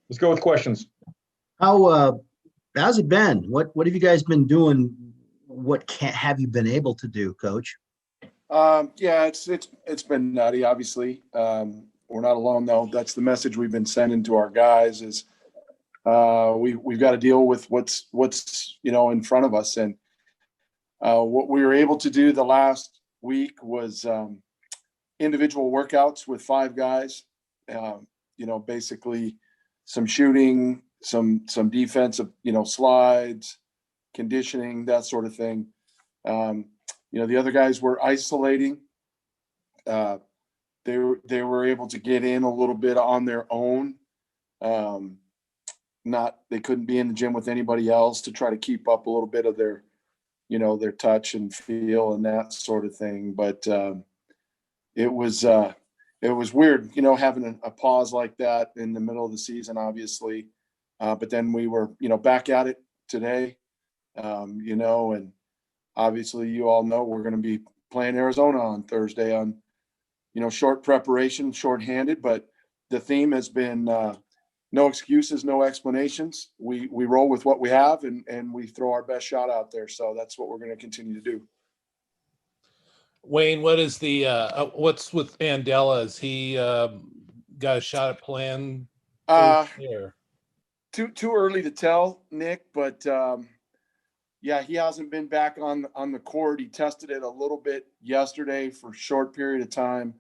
Let's go with questions. How's it been? What have you guys been doing? What can't have you been able to do, Coach? Yeah, it's been nutty. Obviously, we're not alone though. That's the message we've been sending to our guys is we've got to deal with what's in front of us. And what we were able to do the last week was individual workouts with 5 guys. Basically some shooting, some defensive, slides, conditioning, that sort of thing. The other guys were isolating. They were able to get in a little bit on their own. They couldn't be in the gym with anybody else to try to keep up a little bit of their touch and feel and that sort of thing. But it was weird, having a pause like that in the middle of the season, obviously. But then we were, back at it today, and obviously you all know we're going to be playing Arizona on Thursday on, short preparation, shorthanded, but the theme has been no excuses, no explanations. We roll with what we have and we throw our best shot out there. So that's what we're going to continue to do. Wayne, what is the what's with Andela? Has he got a shot at playing? Too early to tell, Nick, but yeah, he hasn't been back on the court. He tested it a little bit yesterday for a short period of time,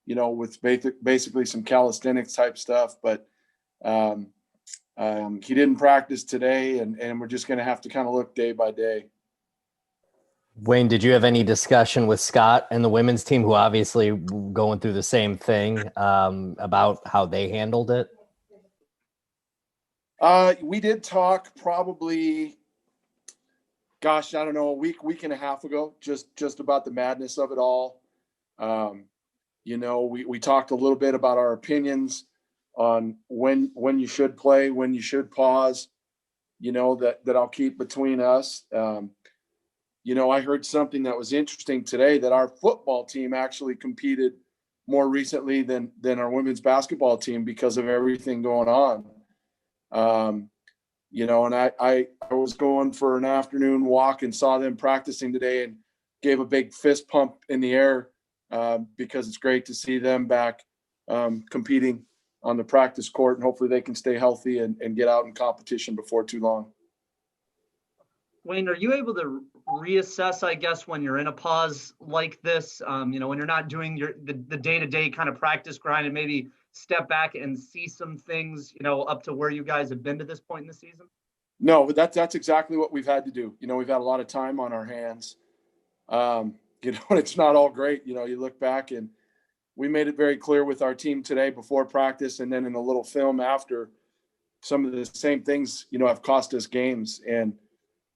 with basically some calisthenics type stuff, but he didn't practice today, and we're just going to have to kind of look day by day. Wayne, did you have any discussion with Scott and the women's team, who obviously going through the same thing, about how they handled it? We did talk probably, I don't know, a week and a half ago, just about the madness of it all. We talked a little bit about our opinions on when you should play, when you should pause, that I'll keep between us. I heard something that was interesting today, that our football team actually competed more recently than our women's basketball team because of everything going on. And I was going for an afternoon walk and saw them practicing today and gave a big fist pump in the air because it's great to see them back competing on the practice court, and hopefully they can stay healthy and get out in competition before too long. Wayne, are you able to reassess, I guess, when you're in a pause like this, when you're not doing the day-to-day kind of practice grind, and maybe step back and see some things, up to where you guys have been to this point in the season? No, but that's exactly what we've had to do. We've had a lot of time on our hands. And it's not all great. You look back, and we made it very clear with our team today before practice, and then in a little film after, some of the same things, have cost us games. And,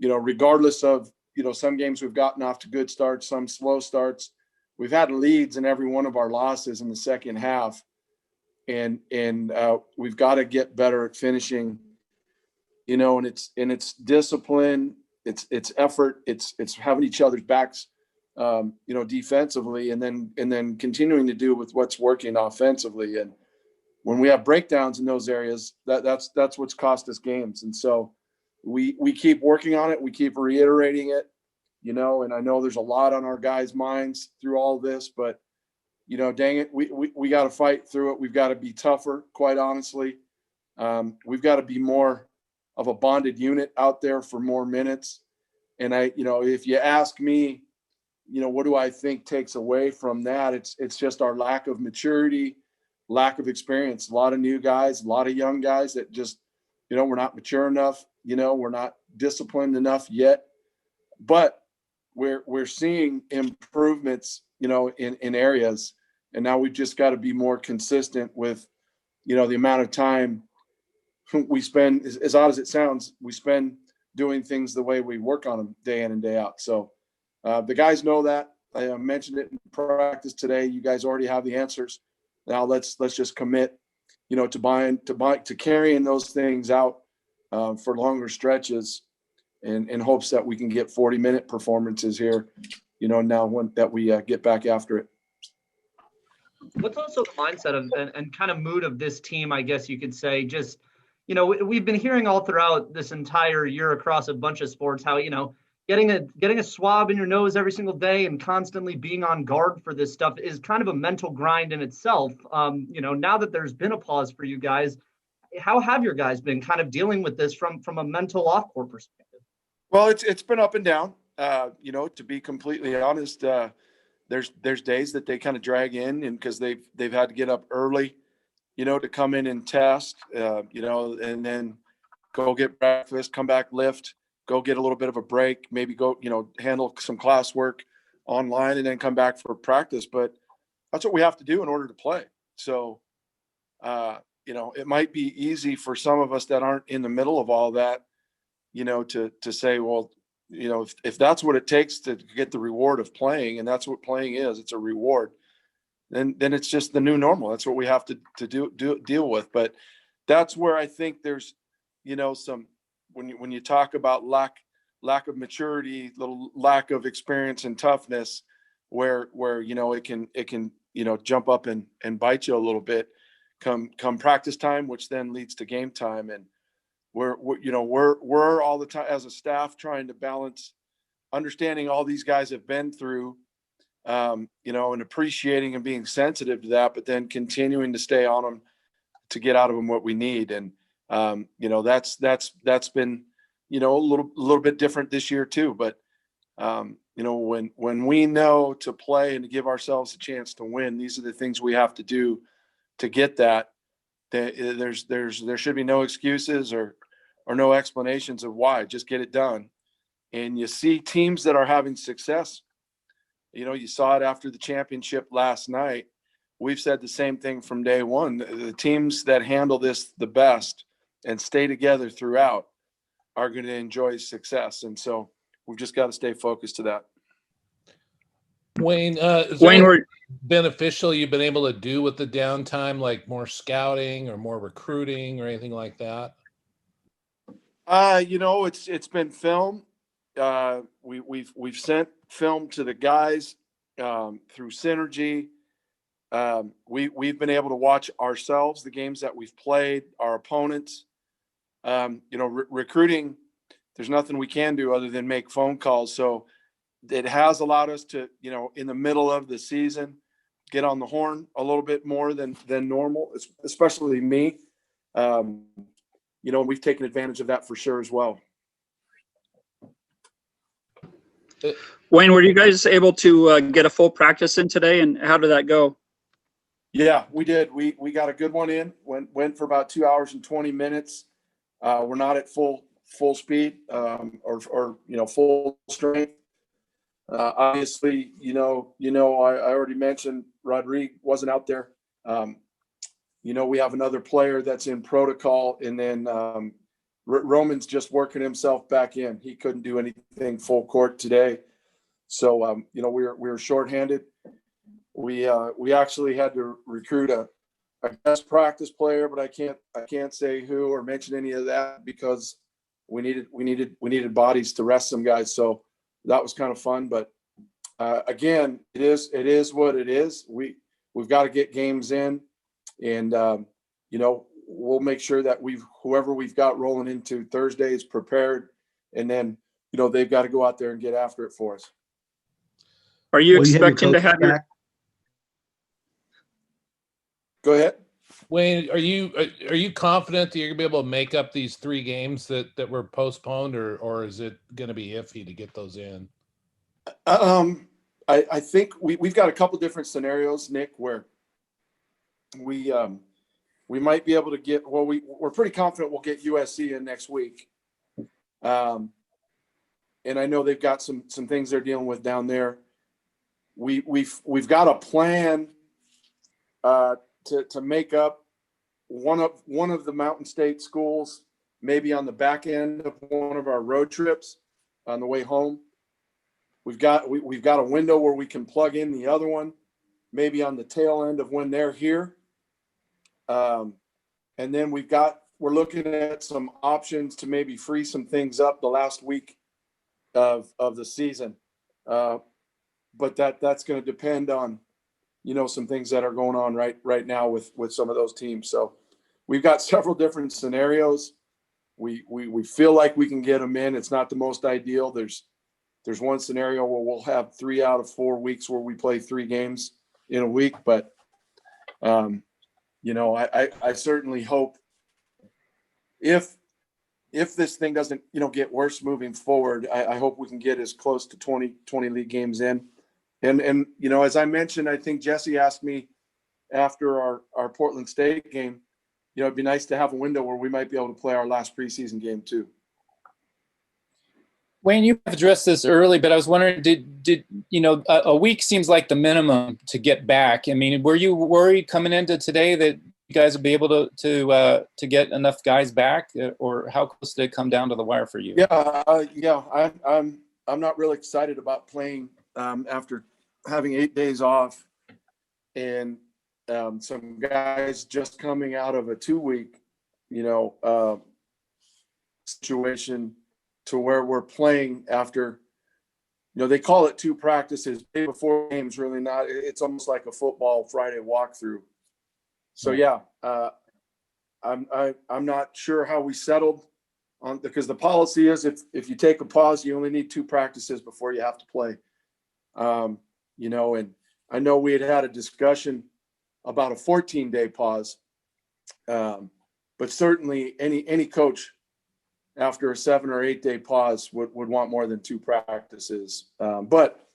regardless of, some games we've gotten off to good starts, some slow starts, we've had leads in every one of our losses in the second half. And we've got to get better at finishing, and it's discipline, it's effort, it's having each other's backs, defensively, and then continuing to do with what's working offensively. And when we have breakdowns in those areas, that's what's cost us games. And so we keep working on it. We keep reiterating it, and I know there's a lot on our guys' minds through all this, but dang it, we got to fight through it. We've got to be tougher, quite honestly. We've got to be more of a bonded unit out there for more minutes. And if you ask me, what do I think takes away from that? It's just our lack of maturity, lack of experience. A lot of new guys, a lot of young guys that just, we're not mature enough. We're not disciplined enough yet, but we're seeing improvements, in areas. And now we've just got to be more consistent with, the amount of time we spend, as odd as it sounds, we spend doing things the way we work on them day in and day out. So the guys know that. I mentioned it in practice today. You guys already have the answers. Now let's just commit, to carrying those things out for longer stretches, in hopes that we can get 40-minute performances here, now that we get back after it. What's also the mindset of and kind of mood of this team, I guess you could say, just, we've been hearing all throughout this entire year across a bunch of sports how, getting a swab in your nose every single day and constantly being on guard for this stuff is kind of a mental grind in itself. Now that there's been a pause for you guys, how have your guys been kind of dealing with this from a mental off-court perspective? Well, it's been up and down. To be completely honest, there's days that they kind of drag in, and because they've had to get up early, to come in and test, and then go get breakfast, come back, lift, go get a little bit of a break, maybe go, handle some classwork online, and then come back for practice. But that's what we have to do in order to play. So, it might be easy for some of us that aren't in the middle of all that, to say, well, if that's what it takes to get the reward of playing, and that's what playing is, it's a reward, then it's just the new normal. That's what we have to deal with. But that's where I think there's, some, when you talk about lack of maturity, little lack of experience and toughness, where it can jump up and bite you a little bit come practice time, which then leads to game time. And we're all the time as a staff trying to balance understanding all these guys have been through, and appreciating and being sensitive to that, but then continuing to stay on them to get out of them what we need. And that's been a little bit different this year too. But when we know to play and to give ourselves a chance to win, these are the things we have to do to get that. There should be no excuses or no explanations of why. Just get it done. And you see teams that are having success. You saw it after the championship last night. We've said the same thing from day one. The teams that handle this the best and stay together throughout are going to enjoy success. And so we've just got to stay focused to that. Wayne, is there anything beneficial you've been able to do with the downtime, like more scouting or more recruiting or anything like that? It's been film. We've sent film to the guys through Synergy. We've been able to watch ourselves, the games that we've played, our opponents. Recruiting, there's nothing we can do other than make phone calls. So it has allowed us to, in the middle of the season, get on the horn a little bit more than normal, especially me. We've taken advantage of that for sure as well. Wayne, were you guys able to get a full practice in today, and how did that go? Yeah, we did. We got a good one in. Went for about 2 hours and 20 minutes. We're not at full speed or full strength. Obviously, I already mentioned Rodrigue wasn't out there. We have another player that's in protocol, and then Roman's just working himself back in. He couldn't do anything full court today. So, we were shorthanded. We actually had to recruit a guest practice player, but I can't say who or mention any of that because we needed bodies to rest some guys. So that was kind of fun. But again, it is what it is. We've got to get games in, and we'll make sure that whoever we've got rolling into Thursday is prepared, and then they've got to go out there and get after it for us. Are you expecting to have your? Go ahead. Wayne, are you confident that you're gonna be able to make up these 3 games that were postponed, or is it gonna be iffy to get those in? I think we've got a couple different scenarios, Nick, where we might be able to get. Well, we're pretty confident we'll get USC in next week, and I know they've got some things they're dealing with down there. We've got a plan to make up one of the Mountain State schools, maybe on the back end of one of our road trips on the way home. We've got a window where we can plug in the other one, maybe on the tail end of when they're here. And then we're looking at some options to maybe free some things up the last week of the season. But that's going to depend on, some things that are going on right now with some of those teams. So we've got several different scenarios. We feel like we can get them in. It's not the most ideal. There's one scenario where we'll have 3 out of 4 weeks where we play 3 games in a week. But, I certainly hope if this thing doesn't, get worse moving forward, I hope we can get as close to 20 league games in. And, as I mentioned, I think Jesse asked me after our Portland State game, it'd be nice to have a window where we might be able to play our last preseason game too. Wayne, you addressed this early, but I was wondering, did a week seems like the minimum to get back. I mean, were you worried coming into today that you guys would be able to get enough guys back, or how close did it come down to the wire for you? Yeah. I'm not really excited about playing after having 8 days off, and some guys just coming out of a 2-week, situation to where we're playing after, they call it 2 practices before games. Really not. It's almost like a football Friday walkthrough. So yeah, I'm not sure how we settled on, because the policy is if you take a pause, you only need 2 practices before you have to play. And I know we had a discussion about a 14-day pause, but certainly any coach after a 7 or 8 day pause would want more than 2 practices. But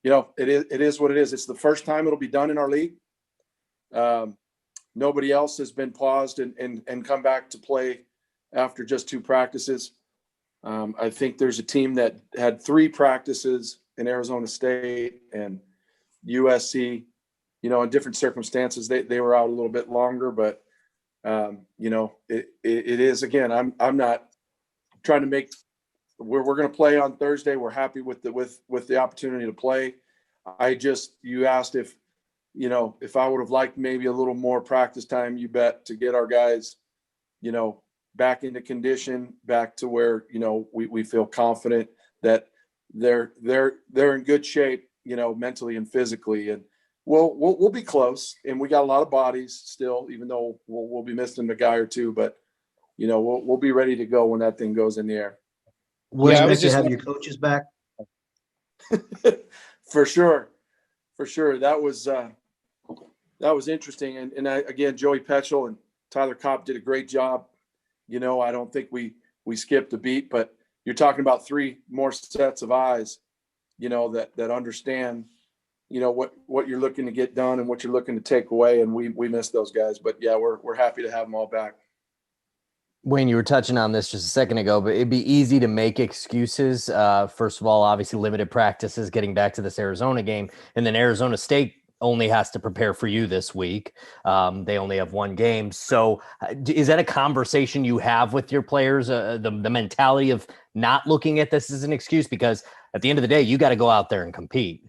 it is what it is. It's the first time it'll be done in our league. Nobody else has been paused and come back to play after just 2 practices. I think there's a team that had 3 practices in Arizona State and USC. In different circumstances, they were out a little bit longer, but it is, again, I'm not trying to make, we're going to play on Thursday. We're happy with the opportunity to play. You asked if I would have liked maybe a little more practice time, you bet, to get our guys, back into condition, back to where, we feel confident that they're in good shape, mentally and physically. And we'll be close, and we got a lot of bodies still, even though we'll be missing a guy or 2, but we'll be ready to go when that thing goes in the air. Wouldn't it nice to have your coaches back? For sure. That was interesting. And again, Joey Petchel and Tyler Kopp did a great job. I don't think we skipped a beat, but you're talking about 3 more sets of eyes, that understand, what you're looking to get done and what you're looking to take away. And we miss those guys, but yeah, we're happy to have them all back. Wayne, you were touching on this just a second ago, but it'd be easy to make excuses. First of all, obviously limited practices getting back to this Arizona game, and then Arizona State only has to prepare for you this week. They only have 1 game. So is that a conversation you have with your players, the mentality of not looking at this as an excuse? Because at the end of the day, you got to go out there and compete.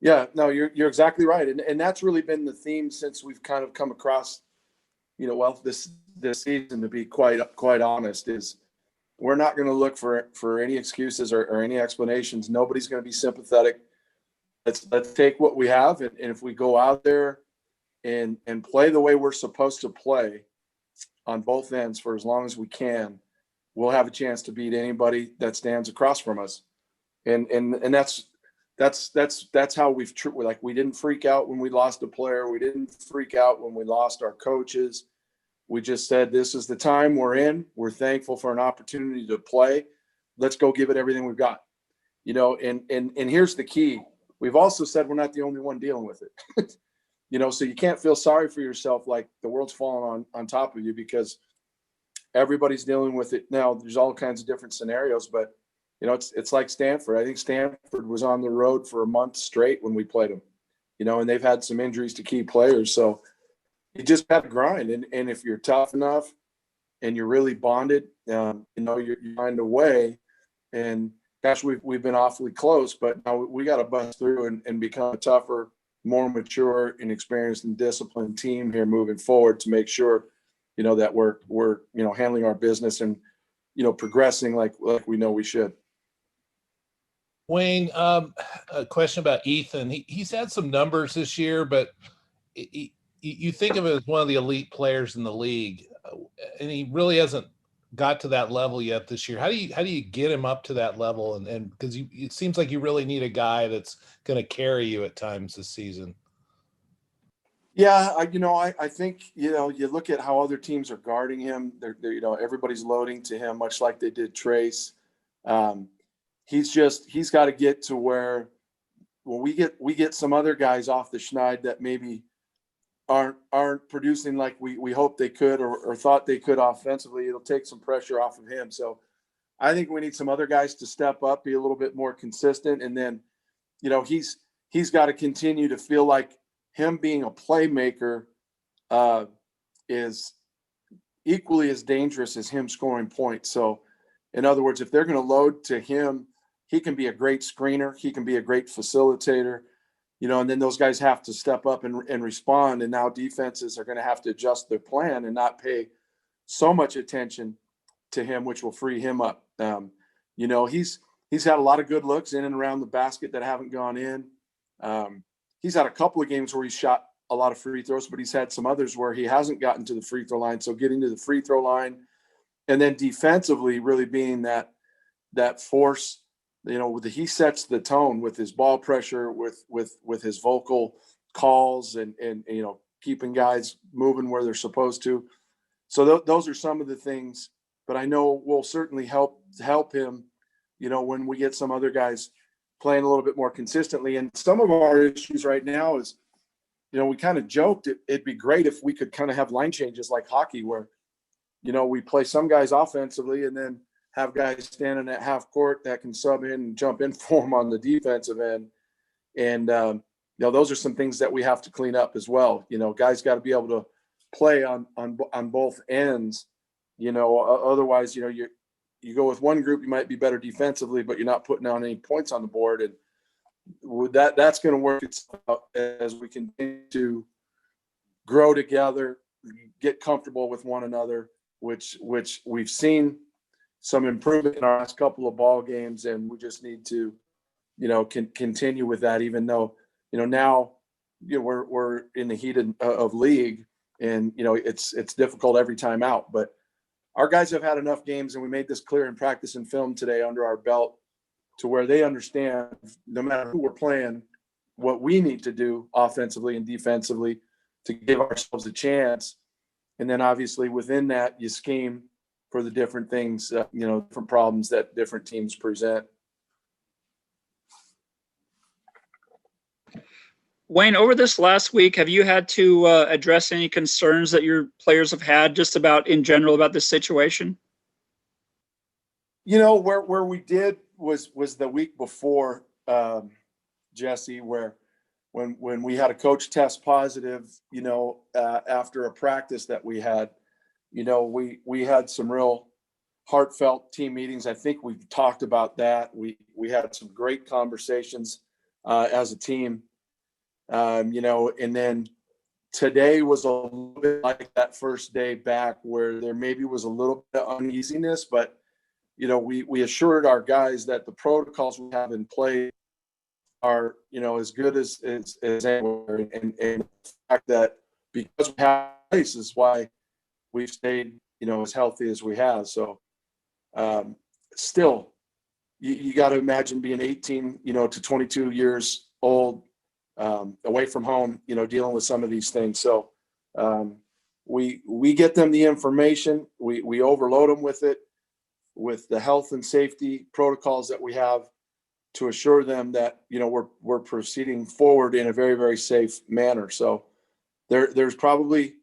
Yeah, no, you're exactly right. And that's really been the theme since we've kind of come across, this season, to be quite honest, is we're not going to look for any excuses or any explanations. Nobody's going to be sympathetic. Let's take what we have, and if we go out there and play the way we're supposed to play on both ends for as long as we can, we'll have a chance to beat anybody that stands across from us. And that's how we didn't freak out when we lost a player. We didn't freak out when we lost our coaches. We just said, this is the time we're in. We're thankful for an opportunity to play. Let's go give it everything we've got. And here's the key. We've also said we're not the only one dealing with it. So you can't feel sorry for yourself like the world's falling on top of you, because everybody's dealing with it now. There's all kinds of different scenarios, but it's like Stanford. I think Stanford was on the road for a month straight when we played them, and they've had some injuries to key players. So you just got to grind. And if you're tough enough and you're really bonded, you find a way. And gosh, we've been awfully close, but now we got to bust through and become a tougher, more mature and experienced and disciplined team here moving forward to make sure, that we're handling our business and, progressing like we know we should. Wayne, a question about Ethan. He's had some numbers this year, but you think of him as one of the elite players in the league, and he really hasn't got to that level yet this year. How do you get him up to that level? And because it seems like you really need a guy that's going to carry you at times this season. Yeah, I think, you look at how other teams are guarding him. They're everybody's loading to him, much like they did Trace. He's got to get to where when we get some other guys off the schneid that maybe aren't producing like we hoped they could or thought they could offensively, it'll take some pressure off of him. So I think we need some other guys to step up, be a little bit more consistent. And then, he's got to continue to feel like him being a playmaker is equally as dangerous as him scoring points. So in other words, if they're going to load to him, he can be a great screener. He can be a great facilitator, and then those guys have to step up and respond. And now defenses are going to have to adjust their plan and not pay so much attention to him, which will free him up. He's had a lot of good looks in and around the basket that haven't gone in. He's had a couple of games where he's shot a lot of free throws, but he's had some others where he hasn't gotten to the free throw line. So getting to the free throw line and then defensively really being that force, he sets the tone with his ball pressure, with his vocal calls and keeping guys moving where they're supposed to. So those are some of the things, but I know will certainly help him, when we get some other guys playing a little bit more consistently. And some of our issues right now is, we kind of joked it'd be great if we could kind of have line changes like hockey where, we play some guys offensively and then have guys standing at half court that can sub in and jump in for them on the defensive end. And, those are some things that we have to clean up as well. Guys got to be able to play on both ends, otherwise, you go with one group, you might be better defensively, but you're not putting on any points on the board. And that's going to work itself out as we continue to grow together, get comfortable with one another, which we've seen some improvement in our last couple of ball games. And we just need to, continue with that, even though, now, we're in the heat of league and, it's difficult every time out, but our guys have had enough games, and we made this clear in practice and film today under our belt to where they understand no matter who we're playing, what we need to do offensively and defensively to give ourselves a chance. And then obviously within that, you scheme for the different things, different problems that different teams present. Wayne, over this last week, have you had to address any concerns that your players have had just about in general about this situation? Where we did was the week before, Jesse, where when we had a coach test positive, after a practice that we had, we had some real heartfelt team meetings. I think we've talked about that. We had some great conversations as a team. And then today was a little bit like that first day back where there maybe was a little bit of uneasiness, but, we assured our guys that the protocols we have in place are, as good as anywhere. And the fact that because we have place is why we've stayed, as healthy as we have. So still, you got to imagine being 18, to 22 years old, away from home, dealing with some of these things. So we get them the information, we overload them with it, with the health and safety protocols that we have to assure them that, we're proceeding forward in a very, very safe manner. So there's probably,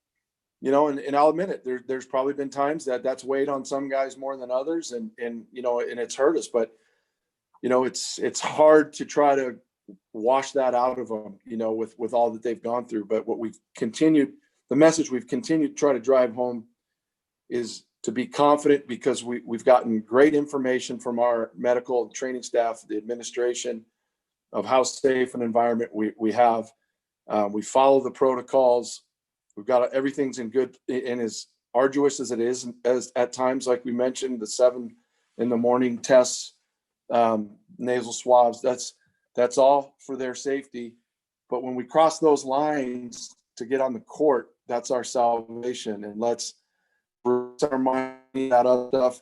and I'll admit it, there's probably been times that's weighed on some guys more than others and it's hurt us, but, it's hard to try to wash that out of them, with all that they've gone through. But the message we've continued to try to drive home is to be confident because we've gotten great information from our medical and training staff, the administration, of how safe an environment we have. We follow the protocols. We've got everything's in good and as arduous as it is, as at times, like we mentioned, the 7 a.m. tests, nasal swabs, that's all for their safety. But when we cross those lines to get on the court. That's our salvation. And let's release our mind, that other stuff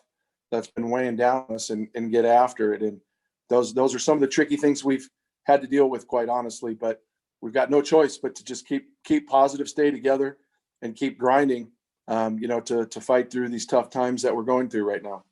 that's been weighing down on us, and get after it. And those are some of the tricky things we've had to deal with, quite honestly, but we've got no choice but to just keep positive, stay together, and keep grinding, to fight through these tough times that we're going through right now.